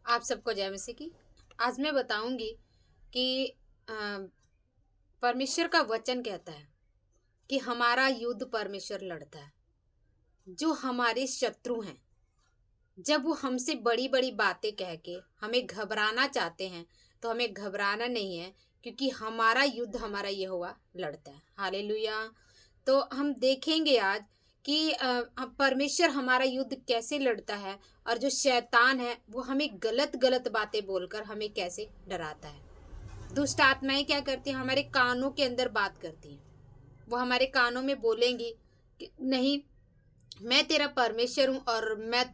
आप सबको जय मसीह की। आज मैं बताऊंगी कि अ, परमेश्वर का वचन कहता है कि हमारा युद्ध परमेश्वर लड़ता है। जो हमारे शत्रु हैं, जब वो हमसे बड़ी बड़ी बातें कह के हमें घबराना चाहते हैं, तो हमें घबराना नहीं है, क्योंकि हमारा युद्ध हमारा यहोवा लड़ता है। हालेलुया। तो हम देखेंगे आज कि परमेश्वर हमारा युद्ध कैसे लड़ता है, और जो शैतान है वो हमें गलत गलत बातें बोलकर हमें कैसे डराता है। दुष्ट आत्माएं क्या करती हैं? हमारे कानों के अंदर बात करती हैं। वो हमारे कानों में बोलेंगी कि नहीं, मैं तेरा परमेश्वर हूँ और मैं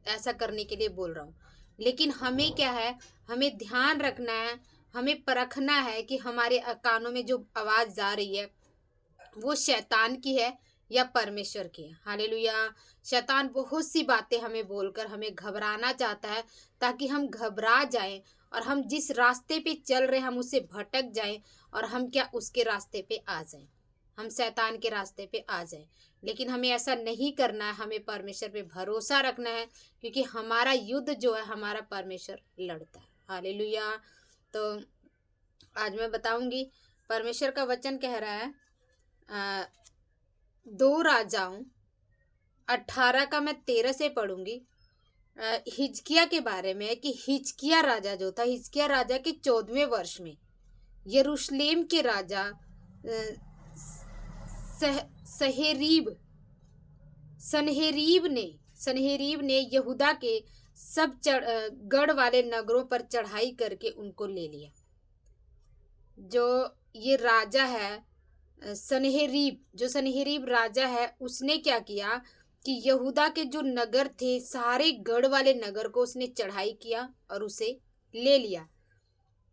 ऐसा करने के लिए बोल रहा हूँ। लेकिन हमें क्या है, हमें ध्यान रखना है, हमें परखना है कि हमारे कानों में जो आवाज़ जा रही है वो शैतान की है या परमेश्वर की है। हालेलुया। शैतान बहुत सी बातें हमें बोलकर हमें घबराना चाहता है, ताकि हम घबरा जाएं और हम जिस रास्ते पे चल रहे हैं हम उससे भटक जाएं, और हम क्या उसके रास्ते पे आ जाएं, हम शैतान के रास्ते पे आ जाएं। लेकिन हमें ऐसा नहीं करना है, हमें परमेश्वर पे भरोसा रखना है, क्योंकि हमारा युद्ध जो है हमारा परमेश्वर लड़ता है। हालेलुया। तो आज मैं बताऊंगी, परमेश्वर का वचन कह रहा है अ, 2 राजाओं 18 का मैं 13 से पढ़ूंगी। हिजकिया के बारे में है कि हिजकिया राजा जो था, हिजकिया राजा के 14वें वर्ष में यरूशलेम के राजा सह, सहेरीब सनहेरीब ने यहूदा के सब गढ़ वाले नगरों पर चढ़ाई करके उनको ले लिया। जो ये राजा है जो सनहेरीब राजा है, उसने क्या किया कि यहूदा के जो नगर थे, सारे गढ़ वाले नगर को उसने चढ़ाई किया और उसे ले लिया।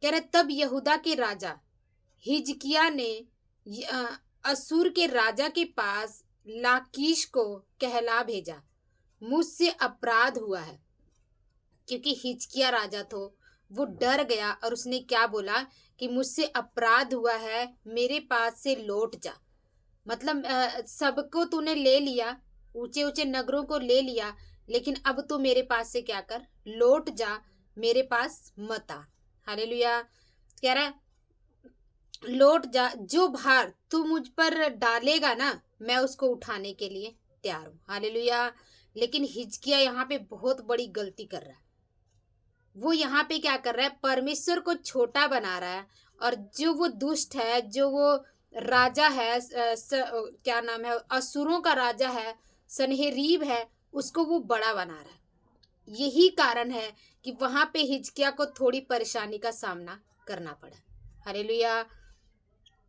कह रहे तब यहूदा के राजा हिजकिया ने असूर के राजा के पास लाकीश को कहला भेजा, मुझसे अपराध हुआ है। क्योंकि हिजकिया राजा तो वो डर गया और उसने क्या बोला कि मुझसे अपराध हुआ है, मेरे पास से लौट जा। मतलब सबको तूने ले लिया, ऊंचे ऊंचे नगरों को ले लिया, लेकिन अब तू मेरे पास से क्या कर, लौट जा, मेरे पास मत आ। हालेलुया। कह रहा है लौट जा, जो भार तू मुझ पर डालेगा ना, मैं उसको उठाने के लिए तैयार हूँ। हालेलुया। लेकिन हिजकिया यहाँ पे बहुत बड़ी गलती कर रहा है। वो यहाँ पे क्या कर रहा है, परमेश्वर को छोटा बना रहा है, और जो वो दुष्ट है, जो वो राजा है, क्या नाम है, असुरों का राजा है, सनहेरीब है, उसको वो बड़ा बना रहा है। यही कारण है कि वहां पे हिजकिया को थोड़ी परेशानी का सामना करना पड़ा। हालेलुया।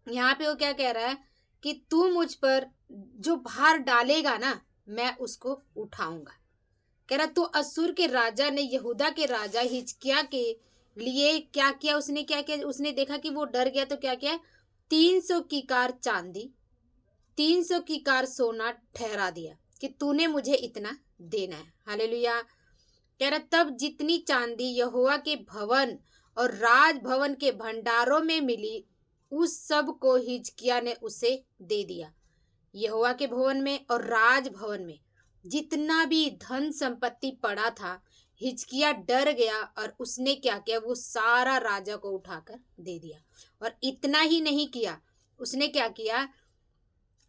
यहाँ पे वो क्या कह रहा है कि तू मुझ पर जो भार डालेगा ना, मैं उसको उठाऊंगा। कह रहा तो असुर के राजा ने यहूदा के राजा हिजकिया के लिए क्या किया, उसने क्या किया, उसने देखा कि वो डर गया, तो क्या किया, 300 की कार चांदी, 300 की कार सोना ठहरा दिया कि तूने मुझे इतना देना है। हालेलुया। कह रहा तब जितनी चांदी यहोवा के भवन और राजभवन के भंडारों में मिली, उस सब को हिजकिया ने उसे दे दिया। यहोवा के भवन में और राजभवन में जितना भी धन संपत्ति पड़ा था, हिजकिया डर गया और उसने क्या किया, वो सारा राजा को उठाकर दे दिया। और इतना ही नहीं किया, उसने क्या किया,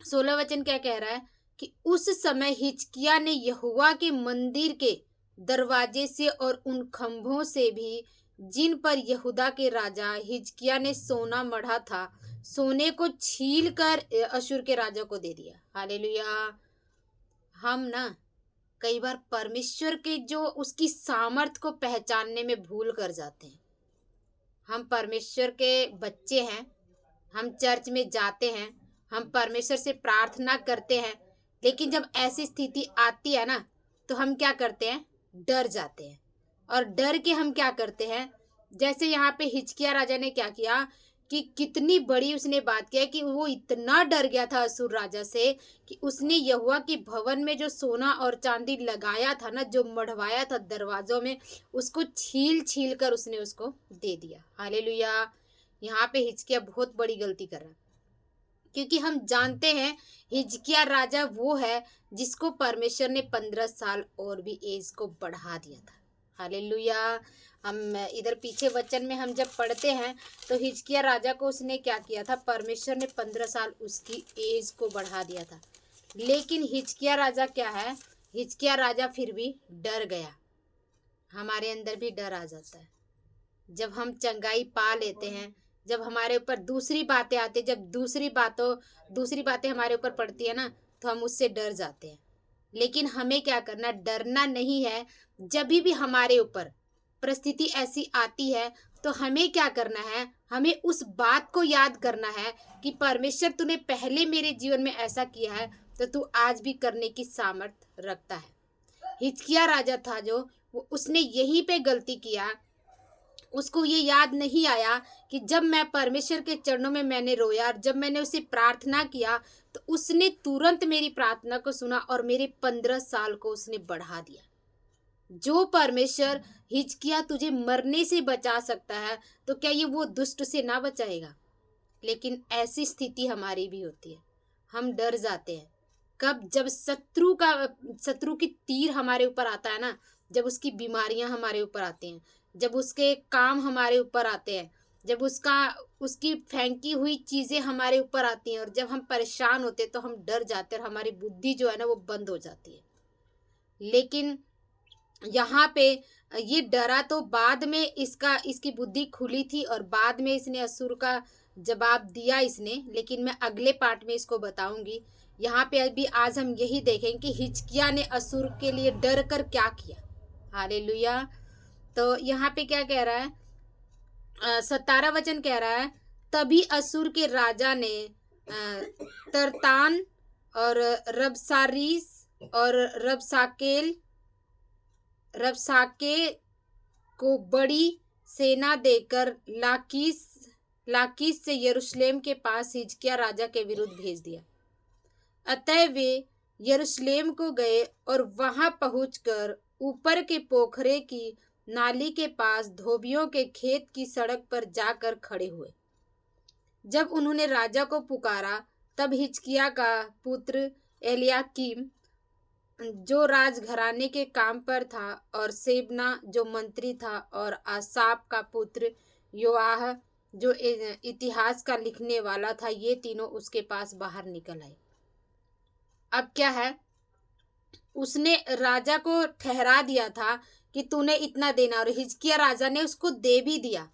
16 वचन क्या कह रहा है कि उस समय हिजकिया ने यहोवा के मंदिर के दरवाजे से और उन खंभों से भी, जिन पर यहूदा के राजा हिजकिया ने सोना मढ़ा था, सोने को छील कर अशूर के राजा को दे दिया। हालेलुया। हम ना कई बार परमेश्वर के जो उसकी सामर्थ को पहचानने में भूल कर जाते हैं। हम परमेश्वर के बच्चे हैं, हम चर्च में जाते हैं, हम परमेश्वर से प्रार्थना करते हैं, लेकिन जब ऐसी स्थिति आती है ना, तो हम क्या करते हैं, डर जाते हैं। और डर के हम क्या करते हैं, जैसे यहाँ पे हिजकिया राजा ने क्या किया कि कितनी बड़ी उसने बात किया कि वो इतना डर गया था असुर राजा से कि उसने यहोवा के भवन में जो सोना और चांदी लगाया था ना, जो मढ़वाया था दरवाजों में, उसको छील छील कर उसने उसको दे दिया। हालेलुया। यहाँ पे हिजकिया बहुत बड़ी गलती कर रहा है, क्योंकि हम जानते हैं हिजकिया राजा वो है जिसको परमेश्वर ने 15 साल और भी एज को बढ़ा दिया था। हालेलुया। हम इधर पीछे वचन में हम जब पढ़ते हैं तो हिजकिय्याह राजा को उसने क्या किया था, परमेश्वर ने 15 साल उसकी एज को बढ़ा दिया था। लेकिन हिजकिय्याह राजा क्या है, हिजकिय्याह राजा फिर भी डर गया। हमारे अंदर भी डर आ जाता है जब हम चंगाई पा लेते हैं, जब हमारे ऊपर दूसरी बातें आती, जब दूसरी बातें हमारे ऊपर पड़ती है ना, तो हम उससे डर जाते हैं। लेकिन हमें क्या करना, डरना नहीं है। जब भी हमारे ऊपर परिस्थिति ऐसी आती है तो हमें क्या करना है, हमें उस बात को याद करना है कि परमेश्वर तूने पहले मेरे जीवन में ऐसा किया है तो तू आज भी करने की सामर्थ रखता है। हिजकिय्याह राजा था जो उसने यहीं पे गलती किया। उसको ये याद नहीं आया कि जब मैं परमेश्वर के चरणों में मैंने रोया और जब मैंने उसे प्रार्थना किया तो उसने तुरंत मेरी प्रार्थना को सुना और मेरे 15 साल को उसने बढ़ा दिया। जो परमेश्वर हिजकिय्याह तुझे मरने से बचा सकता है तो क्या ये वो दुष्ट से ना बचाएगा। लेकिन ऐसी स्थिति हमारी भी होती है, हम डर जाते हैं। कब, जब शत्रु की तीर हमारे ऊपर आता है ना, जब उसकी बीमारियां हमारे ऊपर आती हैं, जब उसके काम हमारे ऊपर आते हैं, जब उसकी फेंकी हुई चीजें हमारे ऊपर आती हैं और जब हम परेशान होते हैं तो हम डर जाते हैं और हमारी बुद्धि जो है ना वो बंद हो जाती है। लेकिन यहाँ पे ये डरा तो बाद में इसकी बुद्धि खुली थी और बाद में इसने असुर का जवाब दिया इसने, लेकिन मैं अगले पार्ट में इसको बताऊंगी। यहाँ पे अभी आज हम यही देखेंगे कि हिजकिय्याह ने असुर के लिए डर कर क्या किया। हालेलुया। तो यहाँ पे क्या कह रहा है, 17 वचन कह रहा है, तभी असुर के राजा ने तरतान और रबसारीस और रबसाके को बड़ी सेना देकर लाकीस से यरूशलेम के पास हिजकिय्याह राजा के विरुद्ध भेज दिया। अतः वे यरूशलेम को गए और वहां पहुंचकर ऊपर के पोखरे की नाली के पास धोबियों के खेत की सड़क पर जाकर खड़े हुए। जब उन्होंने राजा को पुकारा तब हिजकिय्याह का पुत्र एलियाकीम जो राजघराने के काम पर था और सेबना जो मंत्री था और आसाप का पुत्र योआह जो इतिहास का लिखने वाला था, ये तीनों उसके पास बाहर निकल आए। अब क्या है, उसने राजा को ठहरा दिया था कि तूने इतना देना और हिजकिय्याह राजा ने उसको दे भी दिया।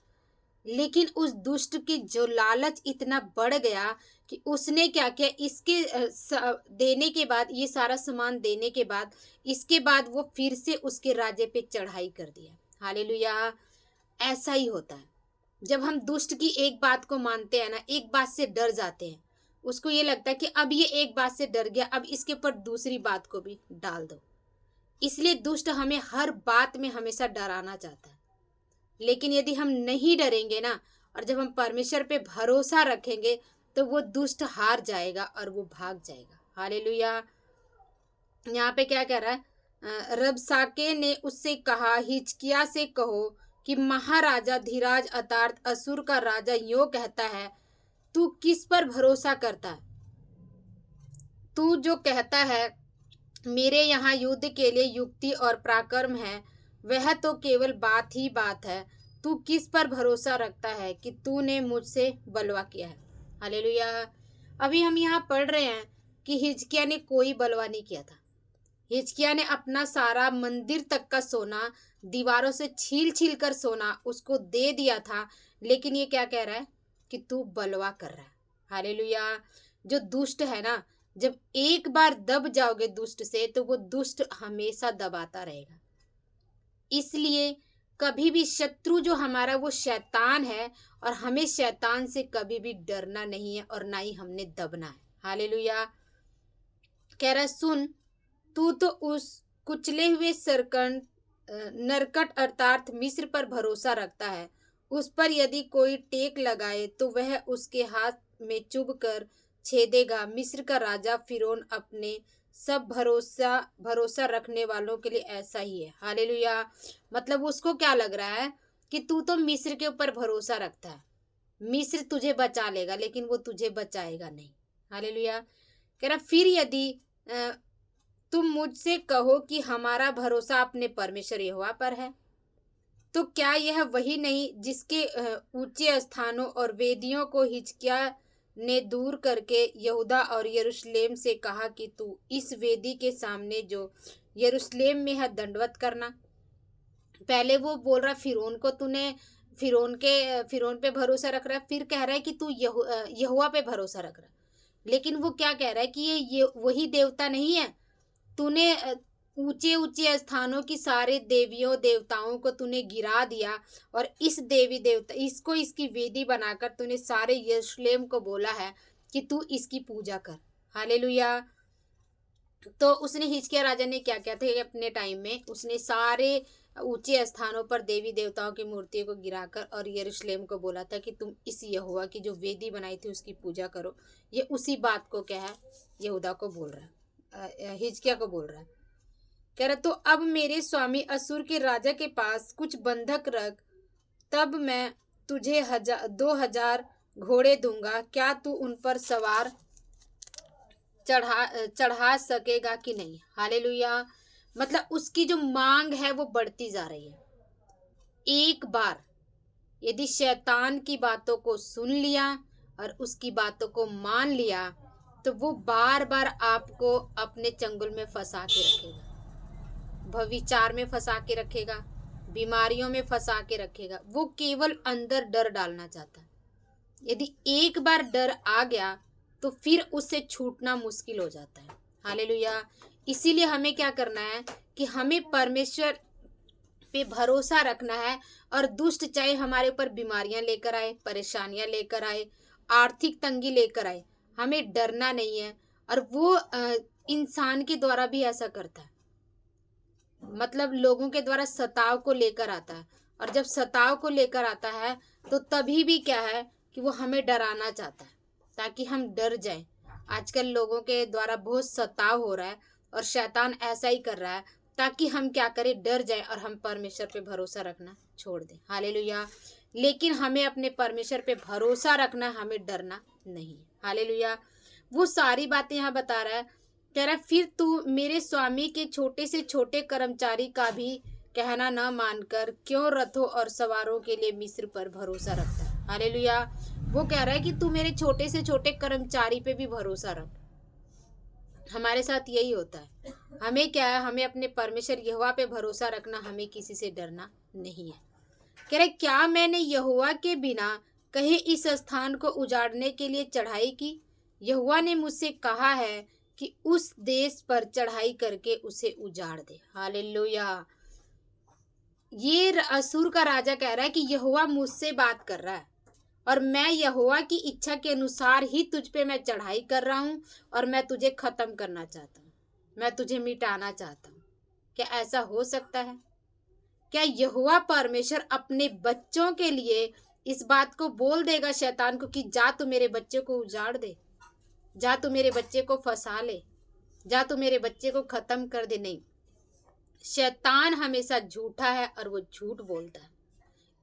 लेकिन उस दुष्ट की जो लालच इतना बढ़ गया कि उसने क्या किया, इसके देने के बाद, ये सारा सामान देने के बाद, इसके बाद वो फिर से उसके राजे पे चढ़ाई कर दिया। हालेलुया। ऐसा ही होता है जब हम दुष्ट की एक बात को मानते हैं ना, एक बात से डर जाते हैं, उसको ये लगता है कि अब ये एक बात से डर गया, अब इसके ऊपर दूसरी बात को भी डाल दो। इसलिए दुष्ट हमें हर बात में हमेशा डराना चाहता है। लेकिन यदि हम नहीं डरेंगे ना और जब हम परमेश्वर पे भरोसा रखेंगे तो वो दुष्ट हार जाएगा और वो भाग जाएगा। हालेलुया। यहाँ पे क्या कह रहा है, रबसाके ने उससे कहा, हिजकिय्याह से कहो कि महाराजा धीराज अर्थात असुर का राजा यो कहता है, तू किस पर भरोसा करता है? तू जो कहता है मेरे यहाँ युद्ध के लिए युक्ति और पराक्रम है, वह तो केवल बात ही बात है। तू किस पर भरोसा रखता है कि तूने मुझसे बलवा किया है? हालेलुया। अभी हम यहाँ पढ़ रहे हैं कि हिजकिय्याह ने कोई बलवा नहीं किया था। हिजकिय्याह ने अपना सारा मंदिर तक का सोना, दीवारों से छील छील कर सोना उसको दे दिया था। लेकिन ये क्या कह रहा है कि तू बलवा कर रहा है। हालेलुया। जो दुष्ट है ना, जब एक बार दब जाओगे दुष्ट से तो वो दुष्ट हमेशा दबाता रहेगा। इसलिए कभी भी शत्रु जो हमारा वो शैतान है और हमें शैतान से कभी भी डरना नहीं है और ना ही हमने दबना है। हालेलुया। कह रहा, सुन, तू तो उस कुचले हुए नरकट अर्थात मिस्र पर भरोसा रखता है। उस पर यदि कोई टेक लगाए तो वह उसके हाथ में चुभ कर छेदेगा। मिस्र का राजा फिरौन अपने सब भरोसा रखने वालों के लिए ऐसा ही है। हालेलुया। मतलब उसको क्या लग रहा है कि तू तो मिस्र के ऊपर भरोसा रखता है, मिस्र तुझे बचा लेगा, लेकिन वो तुझे बचाएगा नहीं। हालेलुया। कह रहा, फिर यदि तुम मुझसे कहो कि हमारा भरोसा अपने परमेश्वर यहोवा पर है, तो क्या यह वही नहीं जिसके ऊंचे स्थानों और वेदियों को हिजकिय्याह ने दूर करके यहूदा और यरूशलेम से कहा कि तू इस वेदी के सामने जो यरूशलेम में है दंडवत करना। पहले वो बोल रहा फिरौन को तूने फिरौन पे भरोसा रख रहा है, फिर कह रहा है कि तू यहोवा पे भरोसा रख रहा है। लेकिन वो क्या कह रहा है कि ये वही देवता नहीं है। तूने ऊंचे ऊंचे स्थानों की सारे देवियों देवताओं को तूने गिरा दिया और इस देवी देवता इसकी वेदी बनाकर तूने सारे यरूशलेम को बोला है कि तू इसकी पूजा कर। हालेलुया। तो उसने हिजकिय्याह राजा ने क्या किया था अपने टाइम में, उसने सारे ऊंचे स्थानों पर देवी देवताओं की मूर्तियों को गिराकर और यरूशलेम को बोला था कि तुम इस यहोवा की जो वेदी बनाई थी उसकी पूजा करो। ये उसी बात को क्या है यहूदा को बोल रहा है, हिजकिय्याह को बोल रहा है। कह रहा तो अब मेरे स्वामी असूर के राजा के पास कुछ बंधक रख, तब मैं तुझे 2000 घोड़े दूंगा, क्या तू उन पर सवार चढ़ा सकेगा कि नहीं। हालेलुया। मतलब उसकी जो मांग है वो बढ़ती जा रही है। एक बार यदि शैतान की बातों को सुन लिया और उसकी बातों को मान लिया तो वो बार बार आपको अपने चंगुल में फंसा के रखेगा, भविचार में फंसा के रखेगा, बीमारियों में फंसा के रखेगा। वो केवल अंदर डर डालना चाहता है। यदि एक बार डर आ गया तो फिर उससे छूटना मुश्किल हो जाता है। हालेलुया। इसीलिए हमें क्या करना है कि हमें परमेश्वर पे भरोसा रखना है। और दुष्ट चाहे हमारे ऊपर बीमारियां लेकर आए, परेशानियां लेकर आए, आर्थिक तंगी लेकर आए, हमें डरना नहीं है। और वो इंसान के द्वारा भी ऐसा करता है, मतलब लोगों के द्वारा सताव को लेकर आता है। और जब सताव को लेकर आता है तो तभी भी क्या है कि वो हमें डराना चाहता है ताकि हम डर जाएं। आजकल लोगों के द्वारा बहुत सताव हो रहा है और शैतान ऐसा ही कर रहा है ताकि हम क्या करें, डर जाएं और हम परमेश्वर पे भरोसा रखना छोड़ दें। हालेलुया। लेकिन हमें अपने परमेश्वर पे भरोसा रखना, हमें डरना नहीं। हालेलुया। वो सारी बातें यहाँ बता रहा है। कह रहा है फिर तू मेरे स्वामी के छोटे से छोटे कर्मचारी का भी कहना न मानकर क्यों रथों और सवारों के लिए मिस्र पर भरोसा रखता है। हालेलुया। वो कह रहा है कि तू मेरे छोटे से छोटे कर्मचारी पे भी भरोसा रख। हमारे साथ यही होता है। हमें क्या है, हमें अपने परमेश्वर यहोवा पे भरोसा रखना, हमें किसी से डरना नहीं है। कह रहे क्या मैंने यहोवा के बिना कहीं इस स्थान को उजाड़ने के लिए चढ़ाई की। यहोवा ने मुझसे कहा है कि उस देश पर चढ़ाई करके उसे उजाड़ दे। हालेलुया। ये असूर का राजा कह रहा है कि यहोवा मुझसे बात कर रहा है और मैं यहोवा की इच्छा के अनुसार ही तुझ पे मैं चढ़ाई कर रहा हूँ और मैं तुझे खत्म करना चाहता हूँ, मैं तुझे मिटाना चाहता हूँ। क्या ऐसा हो सकता है? क्या यहोवा परमेश्वर अपने बच्चों के लिए इस बात को बोल देगा शैतान को कि जा तू मेरे बच्चे को उजाड़ दे, जा तू मेरे बच्चे को फंसा ले, जा तू मेरे बच्चे को खत्म कर दे? नहीं, शैतान हमेशा झूठा है और वो झूठ बोलता है।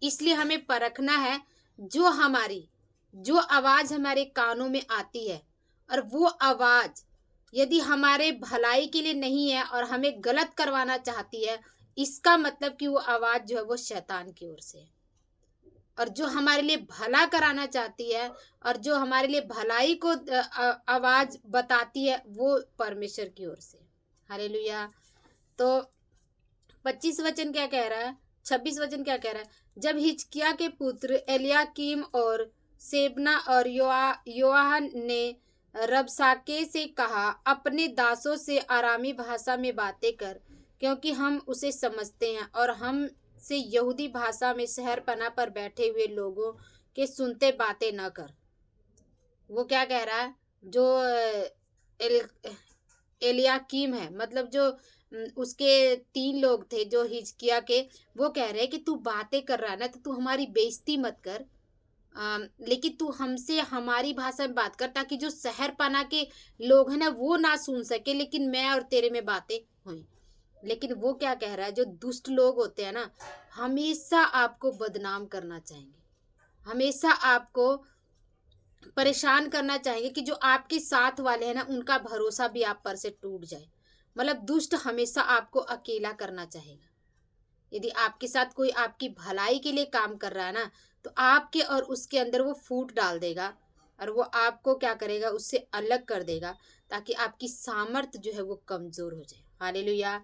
इसलिए हमें परखना है जो आवाज हमारे कानों में आती है और वो आवाज यदि हमारे भलाई के लिए नहीं है और हमें गलत करवाना चाहती है, इसका मतलब कि वो आवाज जो है वो शैतान की ओर से है। और जो हमारे लिए भला कराना चाहती है और जो हमारे लिए भलाई को आवाज बताती है वो परमेश्वर की ओर से। हालेलुया। तो 25 वचन क्या कह रहा है, 26 वचन क्या कह रहा है? जब हिजकिय्याह के पुत्र एलियाकीम और सेबना और योआह ने रबसाके से कहा, अपने दासों से आरामी भाषा में बातें कर, क्योंकि हम उसे समझते हैं, और हम से यहूदी भाषा में शहरपना पर बैठे हुए लोगों के सुनते बातें न कर। वो क्या कह रहा है? जो एलियाकीम है, मतलब जो उसके 3 लोग थे जो हिजकिय्याह के, वो कह रहे हैं कि तू बातें कर रहा है ना तो तू हमारी बेइज्जती मत कर, लेकिन तू हमसे हमारी भाषा में बात कर ताकि जो शहरपना के लोग हैं ना वो ना सुन सके, लेकिन मैं और तेरे में बातें हुई। लेकिन वो क्या कह रहा है, जो दुष्ट लोग होते हैं ना हमेशा आपको बदनाम करना चाहेंगे, हमेशा आपको परेशान करना चाहेंगे कि जो आपके साथ वाले हैं ना उनका भरोसा भी आप पर से टूट जाए। मतलब दुष्ट हमेशा आपको अकेला करना चाहेगा। यदि आपके साथ कोई आपकी भलाई के लिए काम कर रहा है ना, तो आपके और उसके अंदर वो फूट डाल देगा और वो आपको क्या करेगा, उससे अलग कर देगा, ताकि आपकी सामर्थ जो है वो कमजोर हो जाए। हालेलुया।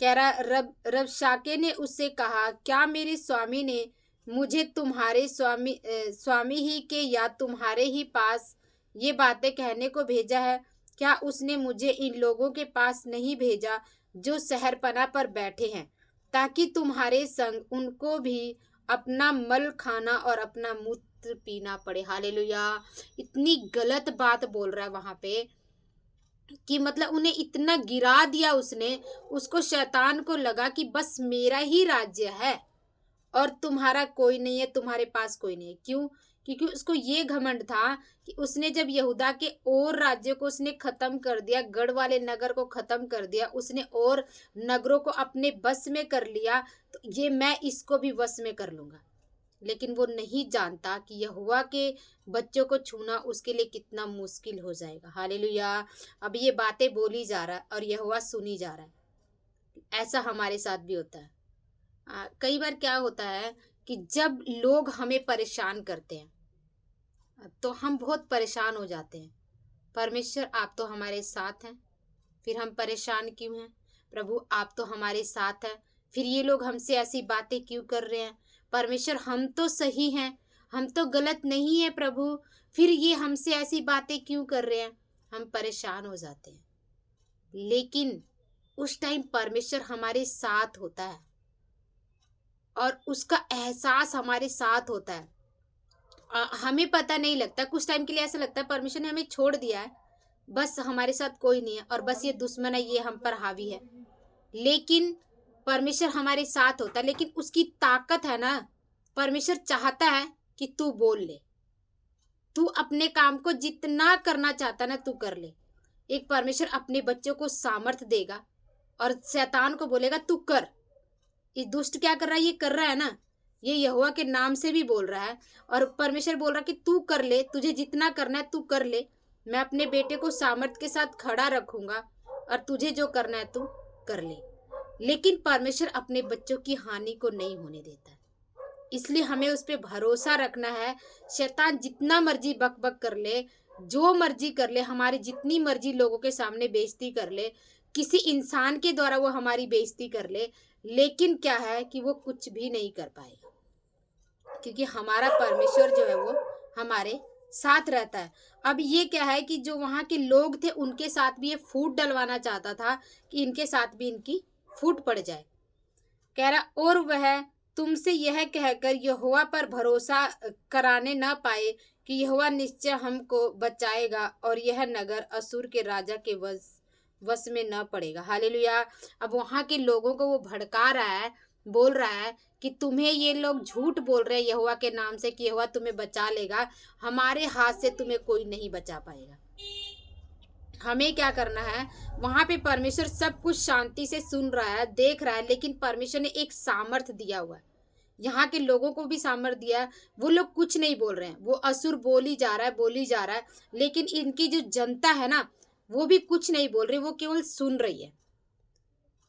कह रहा रबशाके ने उससे कहा, क्या मेरे स्वामी ने मुझे तुम्हारे स्वामी ही के या तुम्हारे ही पास ये बातें कहने को भेजा है? क्या उसने मुझे इन लोगों के पास नहीं भेजा जो शहरपना पर बैठे हैं, ताकि तुम्हारे संग उनको भी अपना मल खाना और अपना मूत्र पीना पड़े? हालेलुया। इतनी गलत बात बोल रहा है वहां पे कि मतलब उन्हें इतना गिरा दिया उसने। उसको शैतान को लगा कि बस मेरा ही राज्य है और तुम्हारा कोई नहीं है, तुम्हारे पास कोई नहीं है। क्यों? क्योंकि उसको ये घमंड था कि उसने जब यहूदा के और राज्य को उसने खत्म कर दिया, गढ़ वाले नगर को खत्म कर दिया, उसने और नगरों को अपने बस में कर लिया, तो ये मैं इसको भी वश में कर लूंगा। लेकिन वो नहीं जानता कि यहोवा के बच्चों को छूना उसके लिए कितना मुश्किल हो जाएगा। हालेलुया। अब ये बातें बोली जा रहा है और यहोवा सुनी जा रहा है। ऐसा हमारे साथ भी होता है। कई बार क्या होता है कि जब लोग हमें परेशान करते हैं तो हम बहुत परेशान हो जाते हैं। परमेश्वर आप तो हमारे साथ हैं, फिर हम परेशान क्यों हैं? प्रभु आप तो हमारे साथ हैं, फिर ये लोग हमसे ऐसी बातें क्यों कर रहे हैं? परमेश्वर हम तो सही हैं, हम तो गलत नहीं है प्रभु, फिर ये हमसे ऐसी बातें क्यों कर रहे हैं? हम परेशान हो जाते हैं। लेकिन उस टाइम परमेश्वर हमारे साथ होता है और उसका एहसास हमारे साथ होता है। हमें पता नहीं लगता, कुछ टाइम के लिए ऐसा लगता है परमेश्वर ने हमें छोड़ दिया है, बस हमारे साथ कोई नहीं है और बस ये दुश्मन है, ये हम पर हावी है। लेकिन परमेश्वर हमारे साथ होता है, लेकिन उसकी ताकत है ना, परमेश्वर चाहता है कि तू बोल ले, तू अपने काम को जितना करना चाहता ना तू कर ले। एक परमेश्वर अपने बच्चों को सामर्थ देगा और शैतान को बोलेगा तू कर। ये दुष्ट क्या कर रहा है? ये कर रहा है ना, ये यहोवा के नाम से भी बोल रहा है और परमेश्वर बोल रहा है कि तू कर ले, तुझे जितना करना है तू कर ले, मैं अपने बेटे को सामर्थ के साथ खड़ा रखूंगा और तुझे जो करना है तू कर ले। लेकिन परमेश्वर अपने बच्चों की हानि को नहीं होने देता है, इसलिए हमें उस पर भरोसा रखना है। शैतान जितना मर्जी बक बक कर ले, जो मर्जी कर ले, हमारी जितनी मर्जी लोगों के सामने बेइज्जती कर ले, किसी इंसान के द्वारा वो हमारी बेइज्जती कर ले, लेकिन क्या है कि वो कुछ भी नहीं कर पाएगा, क्योंकि हमारा परमेश्वर जो है वो हमारे साथ रहता है। अब ये क्या है कि जो वहां के लोग थे उनके साथ भी ये फूट डलवाना चाहता था कि इनके साथ भी इनकी फूट पड़ जाए। कह रहा, और वह तुमसे यह कहकर यहोवा पर भरोसा कराने न पाए कि यहोवा निश्चय हमको बचाएगा और यह नगर असूर के राजा के वश में न पड़ेगा। हालेलुया। अब वहां के लोगों को वो भड़का रहा है, बोल रहा है कि तुम्हें ये लोग झूठ बोल रहे हैं यहोवा के नाम से कि यहोवा तुम्हें बचा लेगा, हमारे हाथ से तुम्हें कोई नहीं बचा पाएगा। हमें क्या करना है? वहां पे परमेश्वर सब कुछ शांति से सुन रहा है, देख रहा है, लेकिन परमेश्वर ने एक सामर्थ दिया हुआ है। यहाँ के लोगों को भी सामर्थ दिया है। वो लोग कुछ नहीं बोल रहे हैं, वो असुर बोली जा रहा है, बोली जा रहा है, लेकिन इनकी जो जनता है ना वो भी कुछ नहीं बोल रही, वो केवल सुन रही है।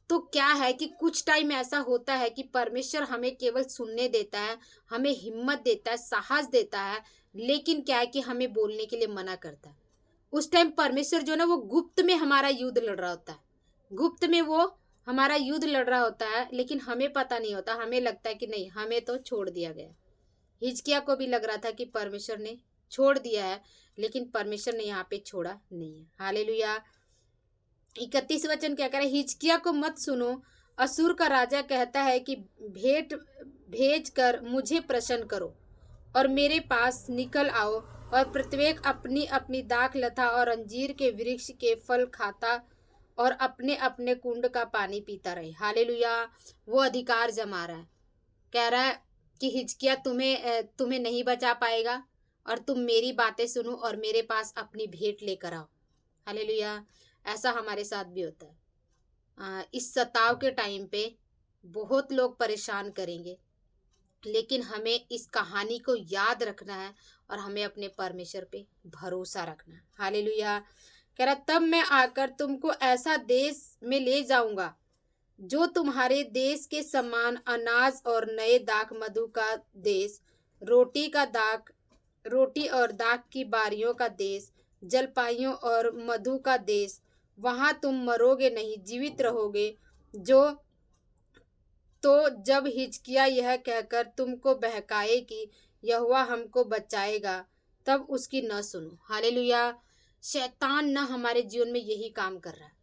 तो क्या है कि कुछ टाइम ऐसा होता है कि परमेश्वर हमें केवल सुनने देता है, हमें हिम्मत देता है, साहस देता है, लेकिन क्या है कि हमें बोलने के लिए मना करता है। उस टाइम परमेश्वर जो ना वो गुप्त में हमारा युद्ध लड़ रहा होता है, गुप्त में वो हमारा युद्ध लड़ रहा होता है, लेकिन हमें पता नहीं होता। हमें लगता है कि नहीं, हमें तो छोड़ दिया गया। हिजकिय्याह को भी लग रहा था कि परमेश्वर ने छोड़ दिया है, लेकिन परमेश्वर ने यहाँ पे छोड़ा नहीं है। हालेलुया। 31 वचन क्या कह रहा है? हिजकिय्याह को मत सुनो, असुर का राजा कहता है कि भेंट भेज कर मुझे प्रसन्न करो और मेरे पास निकल आओ, और प्रत्येक अपनी अपनी दाख लता और अंजीर के वृक्ष के फल खाता और अपने अपने कुंड का पानी पीता रहे। हालेलुया। वो अधिकार जमा रहा है, कह रहा है कि हिजकिय्याह तुम्हें नहीं बचा पाएगा और तुम मेरी बातें सुनो और मेरे पास अपनी भेंट लेकर आओ। हालेलुया। ऐसा हमारे साथ भी होता है। इस सताव के टाइम पे बहुत लोग परेशान करेंगे, लेकिन हमें इस कहानी को याद रखना है और हमें अपने परमेश्वर पे भरोसा रखना है। हालेलुया। कह रहा, तब मैं आकर तुमको ऐसा देश में ले जाऊंगा जो तुम्हारे देश के समान अनाज और नए दाख मधु का देश, रोटी और दाख की बारियों का देश, जलपाइयों और मधु का देश, वहां तुम मरोगे नहीं, जीवित रहोगे। जो तो जब हिजकिय्याह यह कहकर तुमको बहकाए कि यहोवा हमको बचाएगा, तब उसकी न सुनो। हालेलुया। शैतान न हमारे जीवन में यही काम कर रहा है।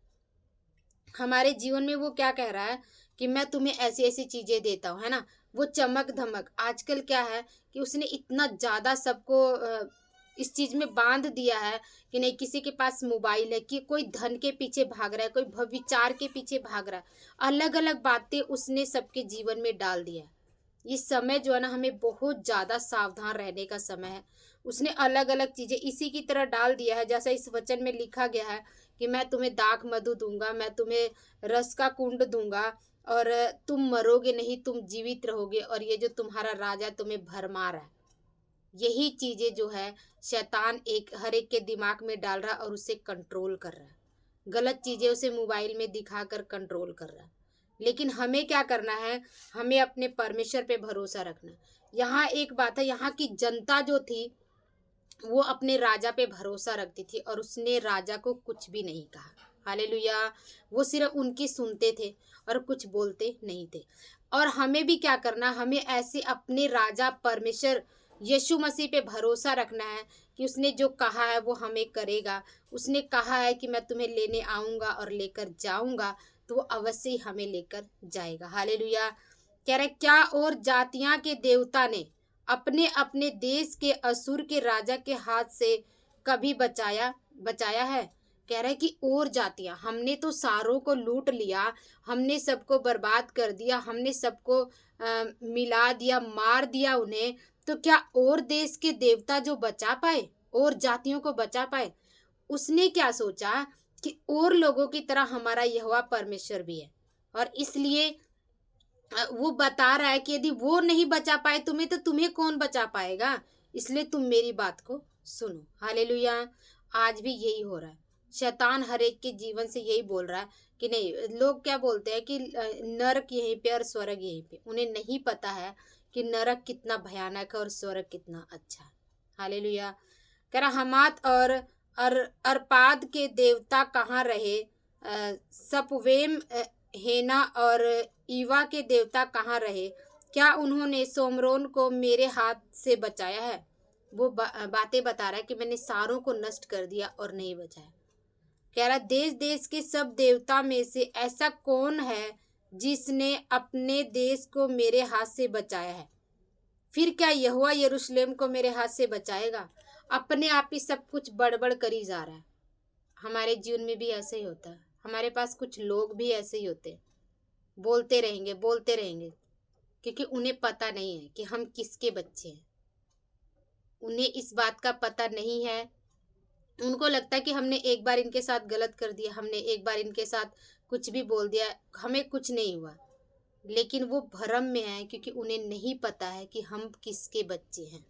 हमारे जीवन में वो क्या कह रहा है कि मैं तुम्हें ऐसी ऐसी चीजें देता हूँ, है ना। वो चमक धमक, आजकल क्या है कि उसने इतना ज्यादा सबको इस चीज में बांध दिया है कि नहीं, किसी के पास मोबाइल है, कि कोई धन के पीछे भाग रहा है, कोई भविचार के पीछे भाग रहा है, अलग अलग बातें उसने सबके जीवन में डाल दिया है। ये समय जो है ना, हमें बहुत ज्यादा सावधान रहने का समय है। उसने अलग अलग चीजें इसी की तरह डाल दिया है, जैसा इस वचन में लिखा गया है कि मैं तुम्हें दाख मधु दूंगा, मैं तुम्हें रस का कुंड दूंगा, और तुम मरोगे नहीं, तुम जीवित रहोगे, और ये जो तुम्हारा राजा तुम्हें भरमा रहा है। यही चीजें जो है शैतान हर एक के दिमाग में डाल रहा है और उसे कंट्रोल कर रहा है। गलत चीजें उसे मोबाइल में दिखाकर कंट्रोल कर रहा है। लेकिन हमें क्या करना है, हमें अपने परमेश्वर पे भरोसा रखना है। यहाँ एक बात है, यहाँ की जनता जो थी वो अपने राजा पे भरोसा रखती थी और उसने राजा को कुछ भी नहीं कहा। हालेलुया। वो सिर्फ उनकी सुनते थे और कुछ बोलते नहीं थे। और हमें भी क्या करना, हमें ऐसे अपने राजा परमेश्वर यीशु मसीह पे भरोसा रखना है कि उसने जो कहा है वो हमें करेगा। उसने कहा है कि मैं तुम्हें लेने आऊँगा और लेकर जाऊँगा, तो वो अवश्य ही हमें लेकर जाएगा। हालेलुया। कह रहे क्या और जातियां के देवता ने अपने अपने देश के असुर के राजा के हाथ से कभी बचाया है। कह रहा है कि और जातियां, हमने तो सारों को लूट लिया, हमने सबको बर्बाद कर दिया, हमने सबको मिला दिया, मार दिया उन्हें, तो क्या और देश के देवता जो बचा पाए, और जातियों को बचा पाए? उसने क्या सोचा कि और लोगों की तरह हमारा यहोवा परमेश्वर भी है, और इसलिए वो बता रहा है कि यदि वो नहीं बचा पाए तुम्हें, तो तुम्हें कौन बचा पाएगा। इसलिए तुम मेरी बात को सुनो। हालेलुया। आज भी यही हो रहा है। शैतान हर एक के जीवन से यही बोल रहा है कि नहीं, लोग क्या बोलते हैं कि नरक यहीं पे और स्वर्ग यहीं पे। उन्हें नहीं पता है कि नरक कितना भयानक है और स्वर्ग कितना अच्छा है। हालेलुया। कह रहा हमात और अरपाद के देवता कहाँ रहे, सपवेम हेना और ईवा के देवता कहाँ रहे? क्या उन्होंने सोमरोन को मेरे हाथ से बचाया है? वो बातें बता रहा है कि मैंने सारों को नष्ट कर दिया और नहीं बचाया। कह रहा देश देश के सब देवता में से ऐसा कौन है जिसने अपने देश को मेरे हाथ से बचाया है? फिर क्या यहोवा यरूशलेम को मेरे हाथ से बचाएगा? अपने आप ही सब कुछ बड़बड़ करी जा रहा है। हमारे जीवन में भी ऐसे ही होता है। हमारे पास कुछ लोग भी ऐसे ही होते हैं, बोलते रहेंगे, क्योंकि उन्हें पता नहीं है कि हम किसके बच्चे हैं। उन्हें इस बात का पता नहीं है। उनको लगता है कि हमने एक बार इनके साथ गलत कर दिया, हमने एक बार इनके साथ कुछ भी बोल दिया, हमें कुछ नहीं हुआ। लेकिन वो भ्रम में है, क्योंकि उन्हें नहीं पता है कि हम किसके बच्चे हैं।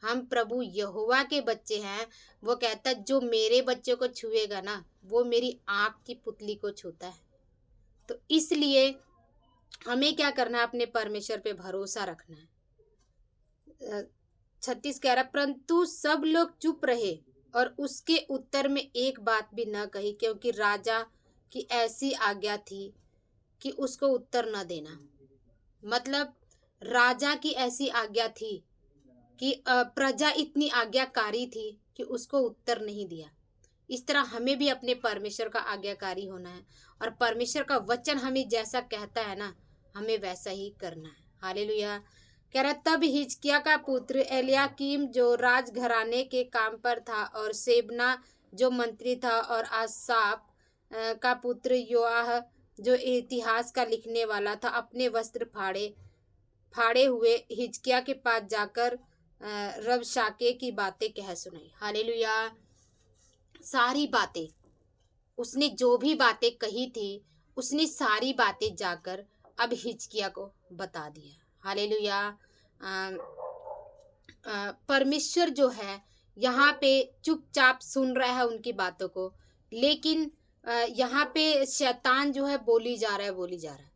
हम प्रभु यहोवा के बच्चे हैं। वो कहता है जो मेरे बच्चों को छुएगा ना, वो मेरी आँख की पुतली को छूता है। तो इसलिए हमें क्या करना है, अपने परमेश्वर पे भरोसा रखना है। 36 कह रहा परंतु सब लोग चुप रहे और उसके उत्तर में एक बात भी न कही, क्योंकि राजा की ऐसी आज्ञा थी कि उसको उत्तर न देना। मतलब राजा की ऐसी आज्ञा थी कि प्रजा इतनी आज्ञाकारी थी कि उसको उत्तर नहीं दिया। इस तरह हमें भी अपने परमेश्वर का आज्ञाकारी होना है, और परमेश्वर का वचन हमें जैसा कहता है ना, हमें वैसा ही करना है। हालेलुया। कह रहा तब हिजकिय्याह का पुत्र एलयाकीम जो राजघराने के काम पर था, और सेबना जो मंत्री था, और आसाप का पुत्र योआह जो इतिहास का लिखने वाला था, अपने वस्त्र फाड़े हुए हिजकिय्याह के पास जाकर रबशाके की बातें कह सुनाई। हालेलुया। सारी बातें, उसने जो भी बातें कही थी, उसने सारी बातें जाकर अब हिजकिय्याह को बता दिया। हालेलुया। परमेश्वर जो है यहाँ पे चुपचाप सुन रहा है उनकी बातों को, लेकिन यहाँ पे शैतान जो है बोली जा रहा है, बोली जा रहा है,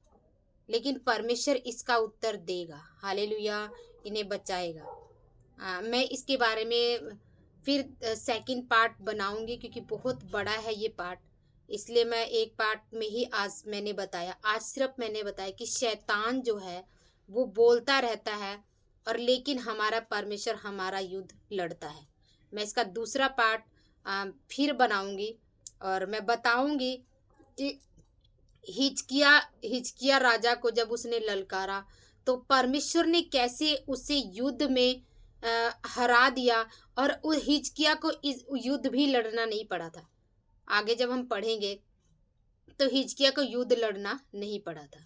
लेकिन परमेश्वर इसका उत्तर देगा। हालेलुया, इन्हें बचाएगा। मैं इसके बारे में फिर सेकंड पार्ट बनाऊंगी, क्योंकि बहुत बड़ा है ये पार्ट, इसलिए मैं एक पार्ट में ही आज मैंने बताया। आज सिर्फ मैंने बताया कि शैतान जो है वो बोलता रहता है, और लेकिन हमारा परमेश्वर हमारा युद्ध लड़ता है। मैं इसका दूसरा पार्ट फिर बनाऊंगी, और मैं बताऊंगी कि हिजकिया राजा को जब उसने ललकारा तो परमेश्वर ने कैसे उसे युद्ध में हरा दिया, और उस हिजकिया को इस युद्ध भी लड़ना नहीं पड़ा था। आगे जब हम पढ़ेंगे तो हिजकिया को युद्ध लड़ना नहीं पड़ा था,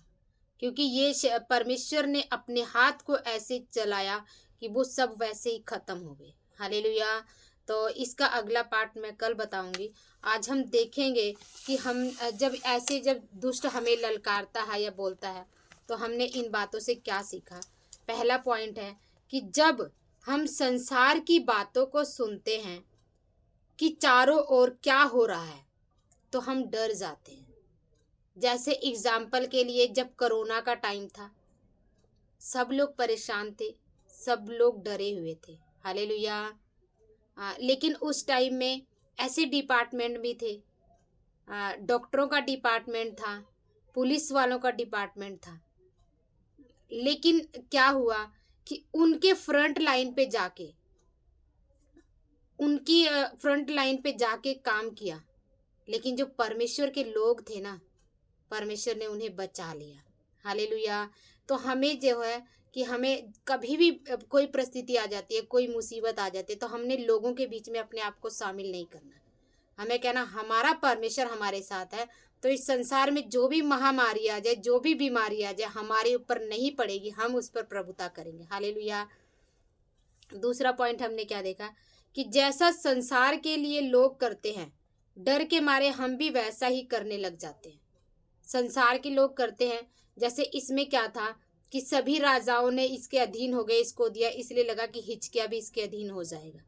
क्योंकि ये परमेश्वर ने अपने हाथ को ऐसे चलाया कि वो सब वैसे ही खत्म हो गए। हालेलुया। तो इसका अगला पार्ट मैं कल बताऊंगी। आज हम देखेंगे कि हम जब दुष्ट हमें ललकारता है या बोलता है तो हमने इन बातों से क्या सीखा। पहला पॉइंट है कि जब हम संसार की बातों को सुनते हैं कि चारों ओर क्या हो रहा है तो हम डर जाते हैं। जैसे एग्जाम्पल के लिए, जब कोरोना का टाइम था, सब लोग परेशान थे, सब लोग डरे हुए थे। हालेलुया। लेकिन उस टाइम में ऐसे डिपार्टमेंट भी थे, डॉक्टरों का डिपार्टमेंट था, पुलिस वालों का डिपार्टमेंट था, लेकिन क्या हुआ कि उनके फ्रंट लाइन पे जाके काम किया, लेकिन जो परमेश्वर के लोग थे ना, परमेश्वर ने उन्हें बचा लिया। हालेलुया। तो हमें जो है कि हमें कभी भी कोई परिस्थिति आ जाती है, कोई मुसीबत आ जाती है, तो हमने लोगों के बीच में अपने आप को शामिल नहीं करना। हमें कहना हमारा परमेश्वर हमारे साथ है, तो इस संसार में जो भी महामारी आ जाए, जो भी बीमारी आ जाए, हमारे ऊपर नहीं पड़ेगी, हम उस पर प्रभुता करेंगे। हालेलुया। दूसरा पॉइंट हमने क्या देखा कि जैसा संसार के लिए लोग करते हैं, डर के मारे हम भी वैसा ही करने लग जाते हैं। संसार के लोग करते हैं, जैसे इसमें क्या था कि सभी राजाओं ने इसके अधीन हो गए, इसको दिया, इसलिए लगा कि हिजकिया भी इसके अधीन हो जाएगा,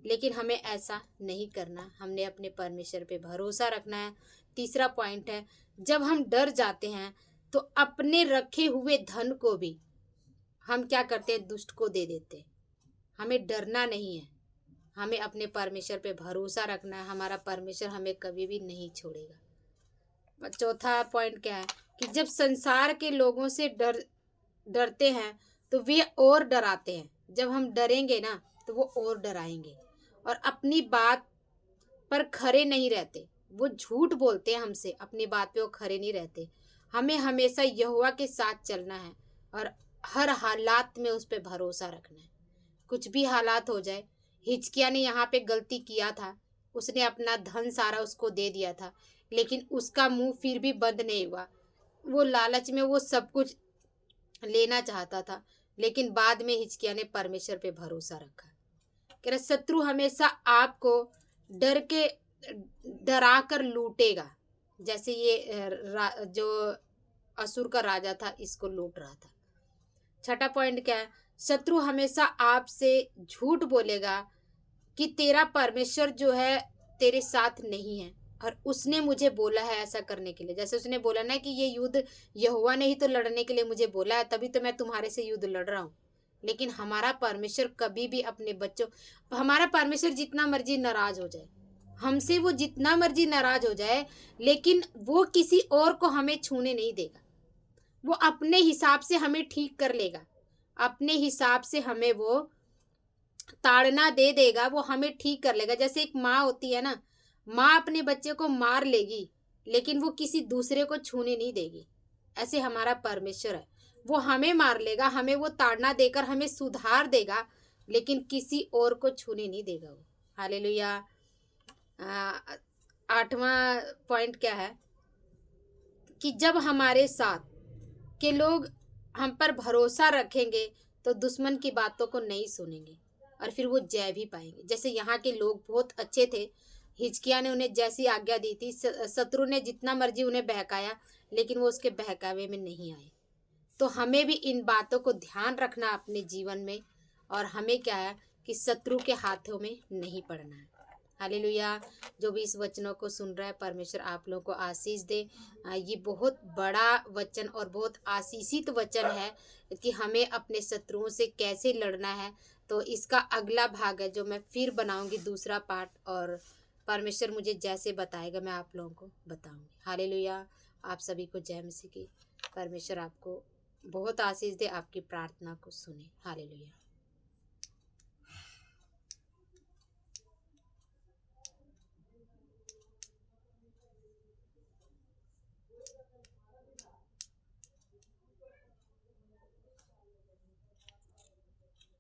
लेकिन हमें ऐसा नहीं करना। हमने अपने परमेश्वर पे भरोसा रखना है। तीसरा पॉइंट है, जब हम डर जाते हैं तो अपने रखे हुए धन को भी हम क्या करते हैं, दुष्ट को दे देते हैं। हमें डरना नहीं है, हमें अपने परमेश्वर पे भरोसा रखना है। हमारा परमेश्वर हमें कभी भी नहीं छोड़ेगा। चौथा पॉइंट क्या है कि जब संसार के लोगों से डरते हैं तो वे और डराते हैं। जब हम डरेंगे ना तो वो और डराएंगे, और अपनी बात पर खरे नहीं रहते, वो झूठ बोलते हैं हमसे, अपनी बात पे वो खरे नहीं रहते। हमें हमेशा यहोवा के साथ चलना है और हर हालात में उस पर भरोसा रखना है। कुछ भी हालात हो जाए, हिजकिया ने यहाँ पे गलती किया था, उसने अपना धन सारा उसको दे दिया था, लेकिन उसका मुंह फिर भी बंद नहीं हुआ। वो लालच में वो सब कुछ लेना चाहता था, लेकिन बाद में हिजकिया ने परमेश्वर पे भरोसा रखा। कह रहे शत्रु हमेशा आपको डरा कर लूटेगा, जैसे ये जो असुर का राजा था इसको लूट रहा था। छठा पॉइंट क्या है, शत्रु हमेशा आपसे झूठ बोलेगा कि तेरा परमेश्वर जो है तेरे साथ नहीं है, और उसने मुझे बोला है ऐसा करने के लिए। जैसे उसने बोला ना कि ये युद्ध यहोवा ने ही तो लड़ने के लिए मुझे बोला है, तभी तो मैं तुम्हारे से युद्ध लड़ रहा हूँ। लेकिन हमारा परमेश्वर कभी भी अपने बच्चों, हमारा परमेश्वर जितना मर्जी नाराज हो जाए हमसे, वो जितना मर्जी नाराज हो जाए, लेकिन वो किसी और को हमें छूने नहीं देगा। वो अपने हिसाब से हमें ठीक कर लेगा, अपने हिसाब से हमें वो ताड़ना दे देगा, वो हमें ठीक कर लेगा। जैसे एक माँ होती है ना, माँ अपने बच्चे को मार लेगी लेकिन वो किसी दूसरे को छूने नहीं देगी। ऐसे हमारा परमेश्वर है, वो हमें मार लेगा, हमें वो ताड़ना देकर हमें सुधार देगा, लेकिन किसी और को छूने नहीं देगा वो। हालेलुया। आठवां पॉइंट क्या है कि जब हमारे साथ के लोग हम पर भरोसा रखेंगे तो दुश्मन की बातों को नहीं सुनेंगे और फिर वो जय भी पाएंगे। जैसे यहाँ के लोग बहुत अच्छे थे, हिजकिया ने उन्हें जैसी आज्ञा दी थी, शत्रु ने जितना मर्जी उन्हें बहकाया, लेकिन वो उसके बहकावे में नहीं आए। तो हमें भी इन बातों को ध्यान रखना अपने जीवन में, और हमें क्या है कि शत्रु के हाथों में नहीं पड़ना है। हालेलुया। जो भी इस वचनों को सुन रहा है, परमेश्वर आप लोगों को आशीष दे। ये बहुत बड़ा वचन और बहुत आशीषित वचन है कि हमें अपने शत्रुओं से कैसे लड़ना है। तो इसका अगला भाग है जो मैं फिर बनाऊंगी, दूसरा पार्ट, और परमेश्वर मुझे जैसे बताएगा मैं आप लोगों को बताऊंगी। हालेलुया। आप सभी को जय मसीह की। परमेश्वर आपको बहुत आशीष दे, आपकी प्रार्थना को सुने। हालेलुया।